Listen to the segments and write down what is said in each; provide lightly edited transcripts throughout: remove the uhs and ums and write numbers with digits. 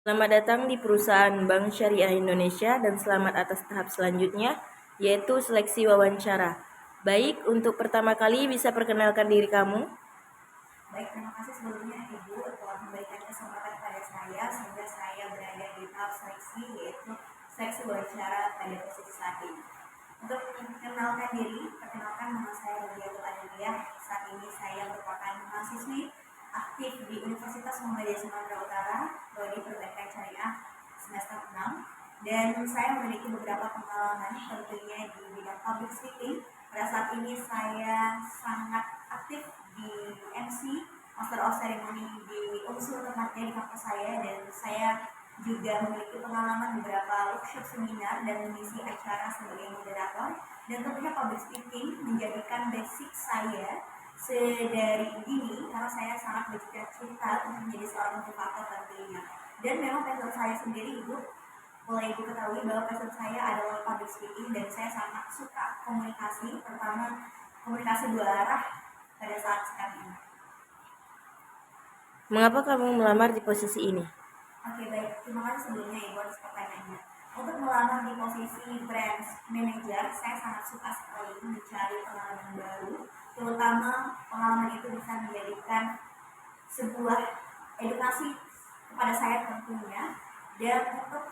Selamat datang di perusahaan Bank Syariah Indonesia dan selamat atas tahap selanjutnya, yaitu seleksi wawancara. Baik, untuk pertama kali bisa perkenalkan diri kamu. Baik, terima kasih sebelumnya Ibu telah memberikan kesempatan kepada saya sehingga saya berada di tahap seleksi, yaitu seleksi wawancara pada posisi saat ini. Untuk memperkenalkan diri, perkenalkan nama saya Rodiatul Adiliyah. Saat ini saya merupakan mahasiswi aktif di Universitas Muhammadiyah Sumatera Utara, Prodi Perbankan Syariah semester 6, dan saya memiliki beberapa pengalaman tentunya di bidang public speaking. Pada saat ini saya sangat aktif di MC Master of Ceremony di unsur tempatnya di kampus saya, dan saya juga memiliki pengalaman beberapa workshop seminar dan mengisi acara sebagai moderator. Dan tentunya public speaking menjadikan basic saya sedari dini karena saya sangat bercita-cita untuk menjadi seorang motivator tentunya. Dan memang passion saya sendiri Ibu boleh Ibu ketahui bahwa passion saya adalah public speaking, dan saya sangat suka komunikasi, terutama komunikasi dua arah pada saat sekarang ini. Mengapa kamu melamar di posisi ini? Oke, baik, terima kasih sebelumnya Ibu atas pertanyaannya. Untuk melamar di posisi brand manager, saya sangat suka sekali mencari pengalaman baru, terutama pengalaman itu bisa menjadikan sebuah edukasi kepada saya tentunya. Dan untuk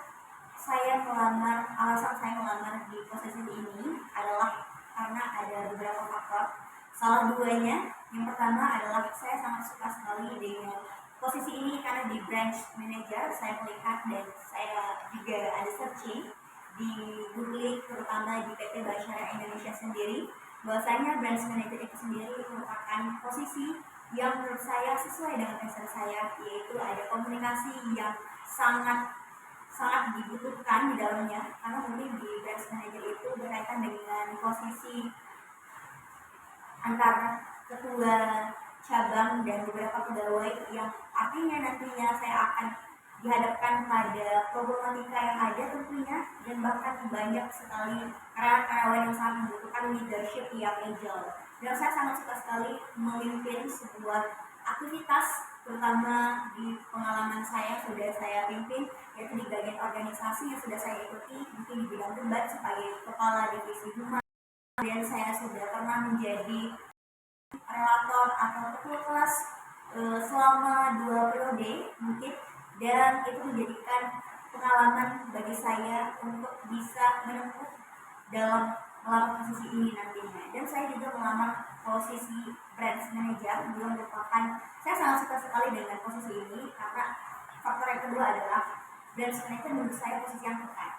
alasan saya melamar di posisi ini adalah karena ada beberapa faktor. Salah duanya, yang pertama adalah saya sangat suka sekali dengan posisi ini karena di branch manager saya melihat, dan saya juga ada searching di Google, terutama di PT Bank Syariah Indonesia sendiri, bahwasanya branch manager itu sendiri merupakan posisi yang menurut saya sesuai dengan passion saya, yaitu ada komunikasi yang sangat dibutuhkan di dalamnya, karena mungkin di branch manager itu berkaitan dengan posisi antara ketua cabang dan beberapa pegawai, yang artinya nantinya saya akan dihadapkan pada problematika yang ada tentunya, dan bahkan banyak sekali karyawan yang sangat membutuhkan leadership yang agile. Dan saya sangat suka sekali memimpin sebuah aktivitas, terutama di pengalaman saya sudah saya pimpin, yaitu di bagian organisasi yang sudah saya ikuti, mungkin di bidang debat sebagai kepala divisi humas, dan saya sudah pernah menjadi relator atau ketua kelas selama 2 periode mungkin, dan itu menjadikan pengalaman bagi saya untuk bisa menempuh dalam melamar posisi ini nantinya. Dan saya juga melamar posisi branch manager, juga merupakan, saya sangat suka sekali dengan posisi ini karena faktor yang kedua adalah branch manager menurut saya posisi yang tepat,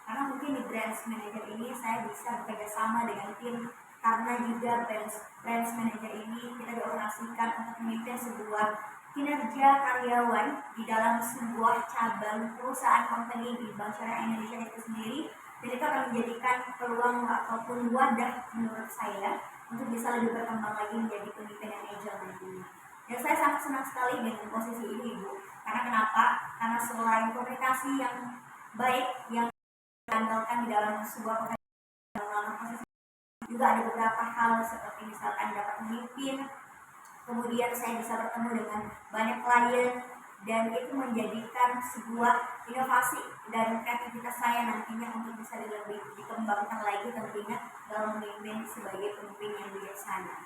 karena mungkin di branch manager ini saya bisa bekerja sama dengan tim, karena juga branch manager ini kita dioperasikan untuk memimpin sebuah kinerja karyawan di dalam sebuah cabang perusahaan company di Bank Syariah Indonesia itu sendiri, dan itu akan menjadikan peluang ataupun wadah menurut saya untuk bisa lebih berkembang lagi menjadi pemimpin yang agile nantinya. Dan saya sangat senang sekali dengan posisi ini Ibu, karena kenapa? Karena selain komunikasi yang baik yang diandalkan di dalam sebuah posisi, juga ada beberapa hal seperti misalkan dapat memimpin, kemudian saya bisa bertemu dengan banyak klien, dan itu menjadikan sebuah inovasi dan kreativitas saya nantinya untuk bisa lebih dikembangkan lagi tentunya dalam memimpin sebagai pemimpin yang bijaksana.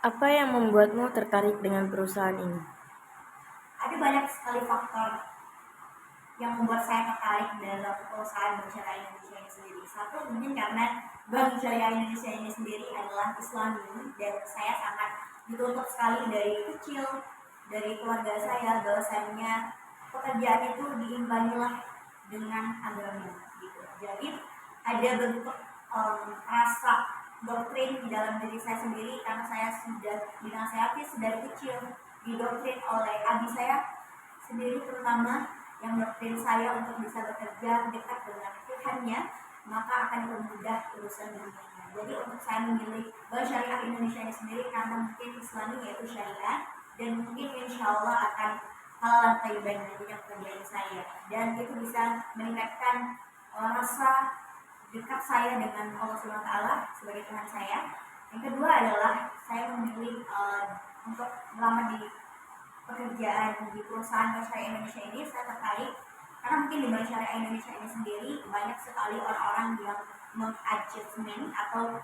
Apa yang membuatmu tertarik dengan perusahaan ini? Ada banyak sekali faktor yang membuat saya tertarik dalam perusahaan Bank Syariah Indonesia ini sendiri. Satu, mungkin karena Bank Syariah Indonesia ini sendiri adalah Islami, dan saya sangat dituntut sekali dari kecil, dari keluarga saya, bahwasanya pekerjaan itu diimbangilah dengan agama gitu. Jadi ada bentuk rasa doktrin di dalam diri saya sendiri, karena saya sudah dinasihati dari kecil, didoktrin oleh abi saya sendiri terutama, yang doktrin saya untuk bisa bekerja dekat dengan Tuhannya, maka akan dipermudah urusan dunianya. Jadi untuk saya memilih Bank Syariah Indonesia ini sendiri karena mungkin Islami yaitu syariah, dan mungkin insya Allah akan halal thayyiban nantinya pekerjaan saya, dan itu bisa meningkatkan rasa dekat saya dengan Allah Subhanahu wa Ta'ala sebagai Tuhan saya. Yang kedua adalah saya memilih untuk melamar di pekerjaan di perusahaan Bank Syariah Indonesia ini saya tertarik karena mungkin di Bank Syariah Indonesia ini sendiri banyak sekali orang-orang yang mengadjustment atau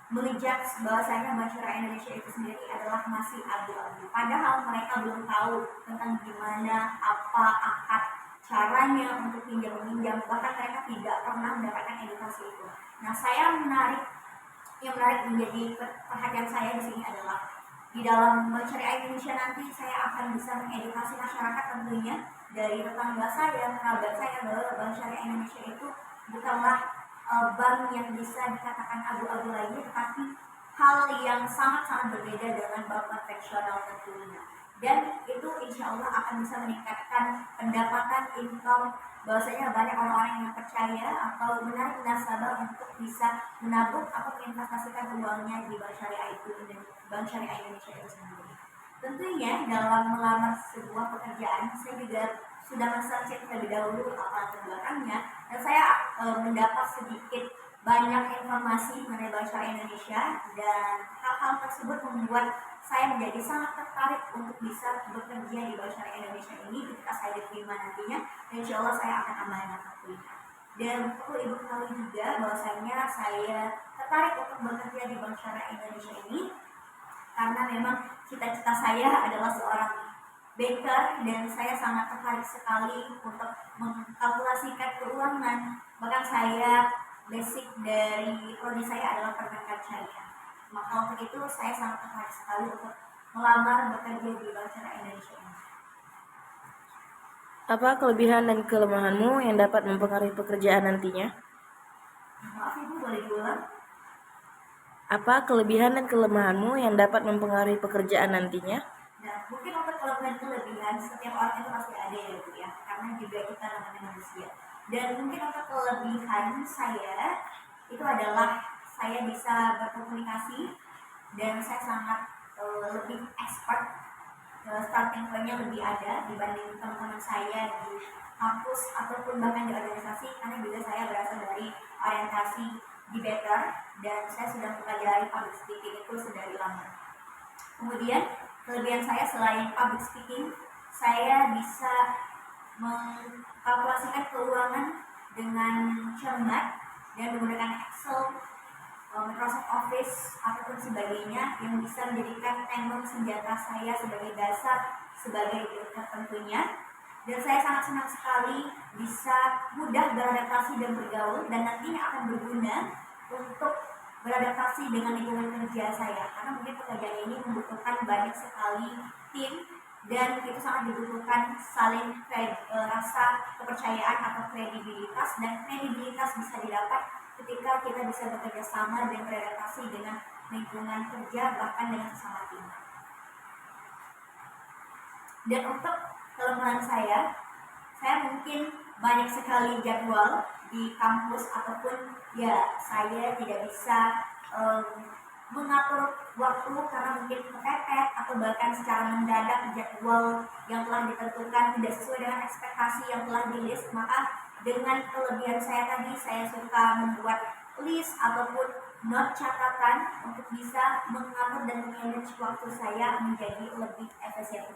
menjudge bahwasanya Bank Syariah Indonesia itu sendiri adalah masih abu-abu. Padahal mereka belum tahu tentang gimana, apa akad caranya untuk pinjam meminjam, bahkan mereka tidak pernah mendapatkan edukasi itu. Nah, yang menarik menjadi perhatian saya di sini adalah di dalam Bank Syariah Indonesia nanti saya akan bisa mengedukasi masyarakat tentunya dari tetangga saya, kerabat saya bahwa Bank Syariah Indonesia itu bukanlah bank yang bisa dikatakan abu-abu lagi, tetapi hal yang sangat-sangat berbeda dengan bank konvensional tentunya. Dan itu insya Allah akan bisa meningkatkan pendapatan income, bahwasanya banyak orang-orang yang percaya atau menarik nasabah untuk bisa menabung atau menginvestasikan uangnya di Bank Syariah Bank Syariah Indonesia itu sendiri. Tentunya dalam melamar sebuah pekerjaan saya juga sudah men-search terlebih dahulu apa latar belakangnya, dan saya mendapat sedikit banyak informasi mengenai Bank Syariah Indonesia, dan hal-hal tersebut membuat saya menjadi sangat tertarik untuk bisa bekerja di Bank Syariah Indonesia ini ketika saya diterima nantinya, dan insya Allah saya akan amanah tentunya. Dan perlu ibu ketahui juga bahwasanya saya tertarik untuk bekerja di Bank Syariah Indonesia ini karena memang cita-cita saya adalah seorang banker, dan saya sangat tertarik sekali untuk mengkalkulasikan keuangan. Bahkan saya basic dari prodi saya adalah perbankan syariah. Maka untuk itu saya sangat tertarik sekali untuk melamar bekerja di Bank Syariah Indonesia ini. Apa kelebihan dan kelemahanmu yang dapat mempengaruhi pekerjaan nantinya? Maaf ibu, boleh diulang? Apa kelebihan dan kelemahanmu yang dapat mempengaruhi pekerjaan nantinya? Nah, mungkin untuk kelebihan setiap orang itu pasti ada ya Bu ya, karena juga kita namanya manusia. Dan mungkin untuk kelebihan saya itu adalah saya bisa berkomunikasi, dan saya sangat lebih expert, starting point-nya lebih ada dibanding teman-teman saya di kampus ataupun bahkan di organisasi, karena juga saya berasal dari orientasi di Better, dan saya sudah mempelajari public speaking itu sedari lama. Kemudian kelebihan saya selain public speaking, saya bisa mengkalkulasikan keuangan dengan cermat dan menggunakan Excel, Microsoft Office ataupun sebagainya yang bisa menjadikan tenor senjata saya sebagai dasar sebagai broker tentunya. Dan saya sangat senang sekali bisa mudah beradaptasi dan bergaul, dan nantinya akan berguna untuk beradaptasi dengan lingkungan kerja saya, karena mungkin pekerjaan ini membutuhkan banyak sekali tim, dan itu sangat dibutuhkan saling rasa kepercayaan atau kredibilitas, dan kredibilitas bisa didapat ketika kita bisa bekerja sama dan beradaptasi dengan lingkungan kerja, bahkan dengan sesama tim. Dan untuk kelemahan saya mungkin banyak sekali jadwal di kampus, ataupun ya saya tidak bisa mengatur waktu karena mungkin kepepet atau bahkan secara mendadak jadwal yang telah ditentukan tidak sesuai dengan ekspektasi yang telah di-list. Maka dengan kelebihan saya tadi, saya suka membuat list ataupun note catatan untuk bisa mengatur dan manage waktu saya menjadi lebih efisien.